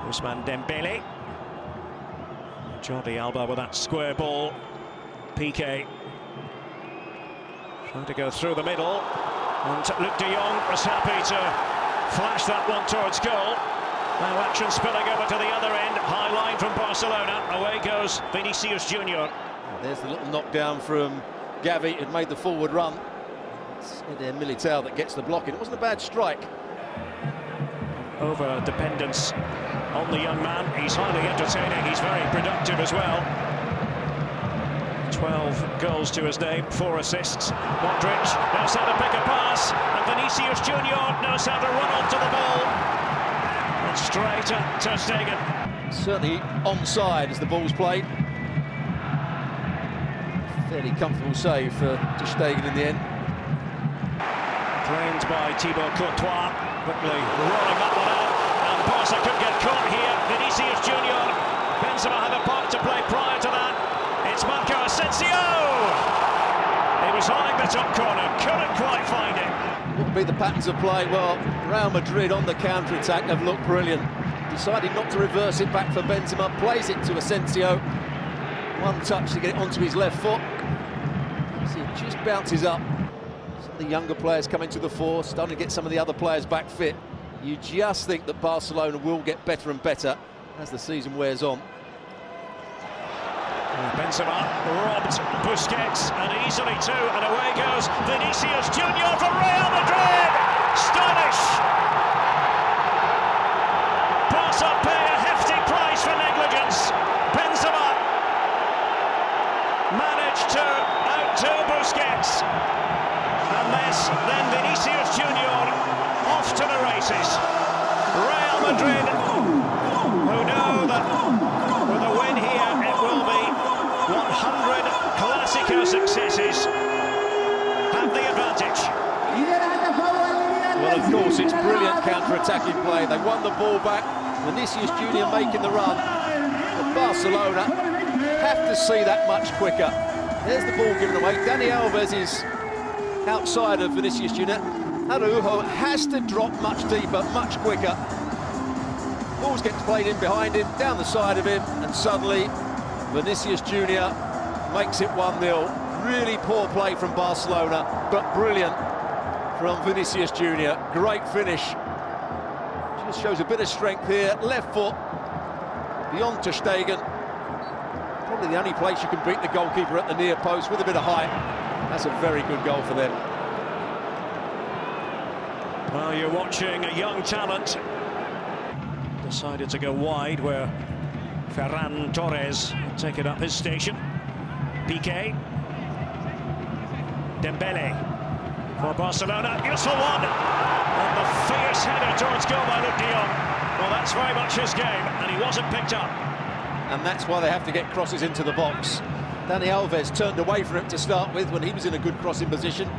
Ousmane Dembele. Jordi Alba with that square ball. Piqué trying to go through the middle. And Luc de Jong was happy to flash that one towards goal. Now action spilling over to the other end. High line from Barcelona. Away goes Vinicius Junior. There's the little knockdown from Gavi, who'd made the forward run. It's Militao that gets the block in. It wasn't a bad strike. Over dependence on the young man. He's highly entertaining. He's very productive as well. 12 goals to his name, 4 assists. Modric knows how to pick a pass, and Vinicius Junior knows how to run onto the ball. And straight at Ter Stegen. Certainly onside as the ball's played. Fairly comfortable save for Ter Stegen in the end. Claimed by Thibaut Courtois, quickly rolling that one out, and Barca could get caught here. Vinicius Junior. Benzema had a part to play prior to that. It's Marco Asensio! He was eyeing the top corner, couldn't quite find it. What would be the patterns of play? Well, Real Madrid on the counter-attack have looked brilliant. Decided not to reverse it back for Benzema, plays it to Asensio. One touch to get it onto his left foot. See, it just bounces up. Some of the younger players coming to the fore, starting to get some of the other players back fit. You just think that Barcelona will get better and better as the season wears on. Benzema robbed Busquets, and easily too, and away goes Vinicius Junior for Real Madrid! Stylish! Barca pay a hefty price for negligence. Benzema managed to outdo Busquets. And then Vinicius Junior off to the races. Real Madrid, who know that with a win here, it will be 100 Clásico successes, have the advantage. Well, of course, it's brilliant counter-attacking play. They won the ball back. Vinicius Junior making the run. But Barcelona have to see that much quicker. There's the ball given away. Dani Alves is outside of Vinicius Junior. Araujo has to drop much deeper, much quicker. Balls get played in behind him, down the side of him, and suddenly Vinicius Junior makes it 1-0. Really poor play from Barcelona, but brilliant from Vinicius Junior. Great finish. Just shows a bit of strength here. Left foot beyond Ter Stegen. Probably the only place you can beat the goalkeeper at the near post with a bit of height. That's a very good goal for them. Well, you're watching a young talent. Decided to go wide where Ferran Torres had taken up his station. Piqué. Dembele for Barcelona. Useful one. And the fierce header towards goal by Luc de Jong. Well, that's very much his game, and he wasn't picked up. And that's why they have to get crosses into the box. Dani Alves turned away from it to start with when he was in a good crossing position.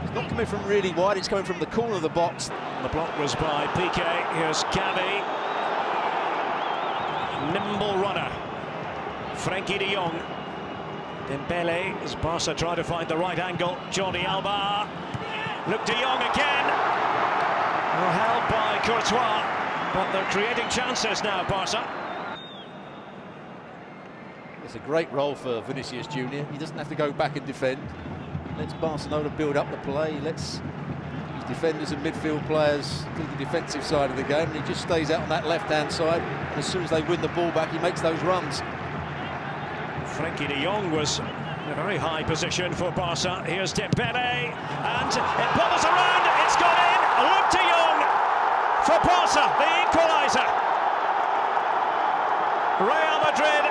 It's not coming from really wide, it's coming from the corner of the box. The block was by Piqué. Here's Gavi. Nimble runner. Frenkie de Jong. Dembele as Barca try to find the right angle. Jordi Alba. Luc de Jong again. Well, held by Courtois, but they're creating chances now, Barca. It's a great role for Vinicius Junior. He doesn't have to go back and defend. Lets Barcelona build up the play. Lets his defenders and midfield players do the defensive side of the game, and he just stays out on that left-hand side. And as soon as they win the ball back, he makes those runs. Frenkie de Jong was in a very high position for Barca. Here's Dembele, and it bobbles around. It's gone in. Luc de Jong for Barca, the equaliser. Real Madrid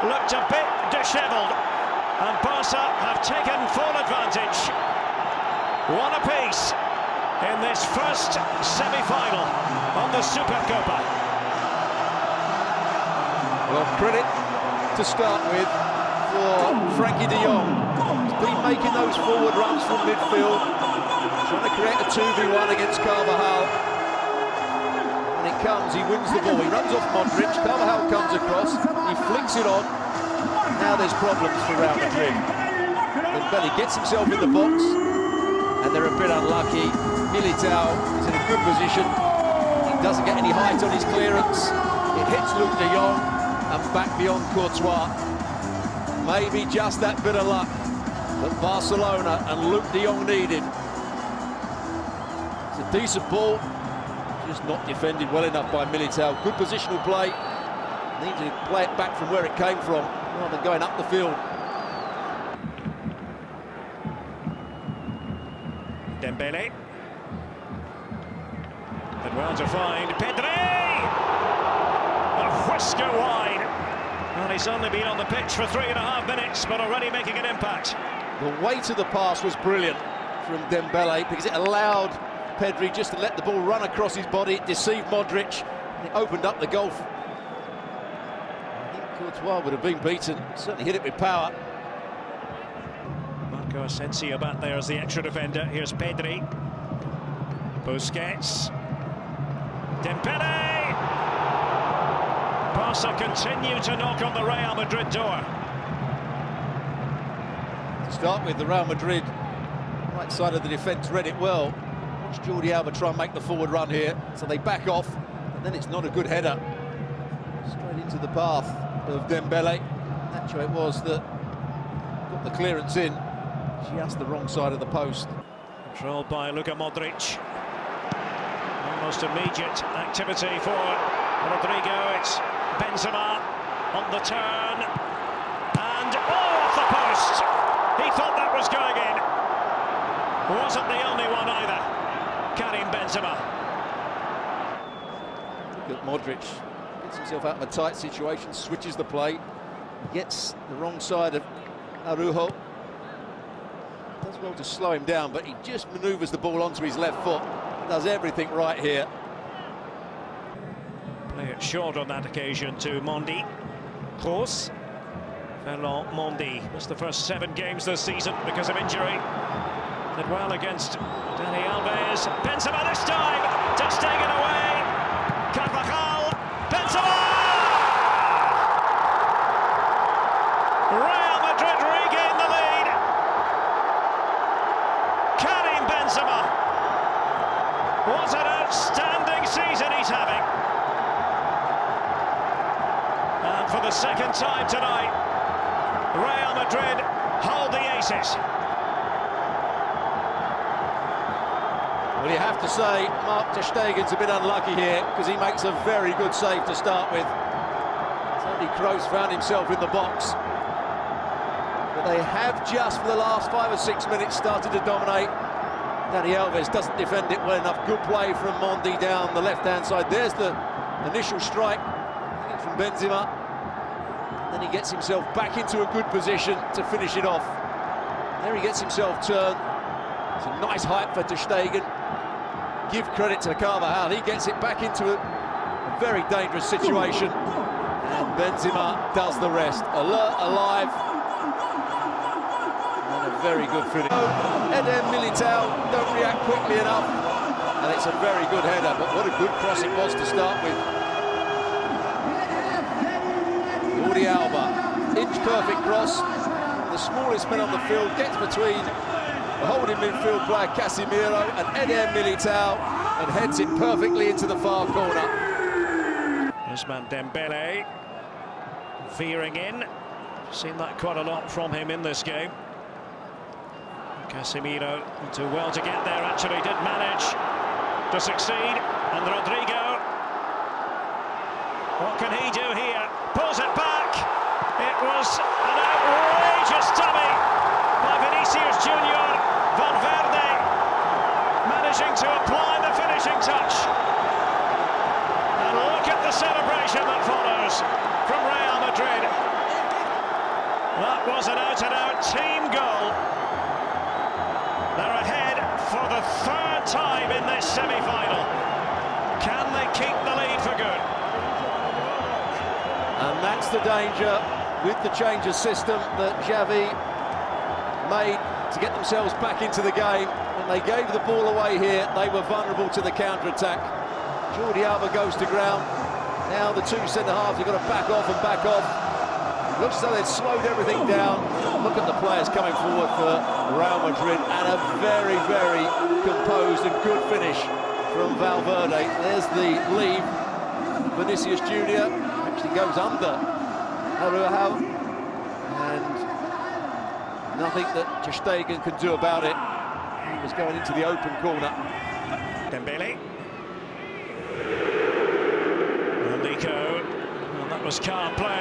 looked a bit dishevelled, and Barca have taken full advantage. One apiece in this first semi-final on the Supercopa. Well, credit to start with for Frenkie de Jong. He's been making those forward runs from midfield, trying to create a 2v1 against Carvajal. When it comes, he wins the ball. He runs off Modric. Carvajal comes across. He flicks it on. Now there's problems for Real Madrid. Dembele gets himself in the box, and they're a bit unlucky. Militao is in a good position. He doesn't get any height on his clearance. It hits Luc de Jong and back beyond Courtois. Maybe just that bit of luck that Barcelona and Luc de Jong needed. It's a decent ball, just not defended well enough by Militao. Good positional play. Need to play it back from where it came from rather than going up the field. Dembele. And well to find Pedri! A whisker wide. Well, he's only been on the pitch for 3.5 minutes, but already making an impact. The weight of the pass was brilliant from Dembele because it allowed Pedri just to let the ball run across his body. It deceived Modric, and it opened up the goal. I think Courtois would have been beaten. Certainly hit it with power. Marco Asensio back there as the extra defender. Here's Pedri. Busquets. Dembele! Barca continue to knock on the Real Madrid door. To start with, the Real Madrid right side of the defence read it well. Watch Jordi Alba try and make the forward run here, so they back off, and then it's not a good header. Straight into the path of Dembele. Actually, it was that got the clearance in, just the wrong side of the post. Controlled by Luka Modric. Almost immediate activity for Rodrigo. It's Benzema on the turn. And off the post! He thought that was going in. Wasn't the only one either. Karim Benzema. Look at Modric. Gets himself out of a tight situation, switches the play. Gets the wrong side of Araujo. Does well to slow him down, but he just manoeuvres the ball onto his left foot. Does everything right here. Play it short on that occasion to Mondi. Kroos. Ferland Mondi missed the first 7 games this season because of injury. Did well against Dani Alves. Benzema this time. Ter Stegen away. Carvajal. Benzema! Real Madrid regain the lead. Karim Benzema. What an outstanding season he's having. And for the second time tonight, Real Madrid hold the aces. Well, you have to say, Mark Ter Stegen's a bit unlucky here because he makes a very good save to start with. Certainly Kroos found himself in the box. But they have just for the last 5 or 6 minutes started to dominate. Dani Alves doesn't defend it well enough. Good play from Mondi down the left-hand side. There's the initial strike from Benzema. Then he gets himself back into a good position to finish it off. There he gets himself turned. It's a nice height for Ter Stegen. Give credit to Carvajal. He gets it back into a very dangerous situation. And Benzema does the rest. Alert, alive. And a very good finish. Eder Militao don't react quickly enough. And it's a very good header, but what a good cross it was to start with. Jordi Alba, inch-perfect cross. The smallest man on the field gets between the holding midfield player Casemiro and Eder Militao and heads it perfectly into the far corner. Ousmane Dembele veering in. Seen that quite a lot from him in this game. Casemiro too well to get there, actually did manage to succeed. And Rodrigo, what can he do here? Pulls it back. It was an outrageous dummy by Vinicius Junior. Valverde managing to apply the finishing touch. And look at the celebration that follows from Real Madrid. That was an out-and-out team goal. They're ahead for the 3rd time in this semi-final. Can they keep the lead for good? And that's the danger with the change of system that Xavi made to get themselves back into the game. When they gave the ball away here, they were vulnerable to the counter-attack. Jordi Alba goes to ground. Now the 2 centre-halves have got to back off and back off. Looks as though they've slowed everything down. Look at the players coming forward for Real Madrid, and a very, very composed and good finish from Valverde. There's the lead. Vinicius Junior actually goes under Araujo, and nothing that ter Stegen can do about it. He was going into the open corner. Dembele. And Nico, and that was calm play.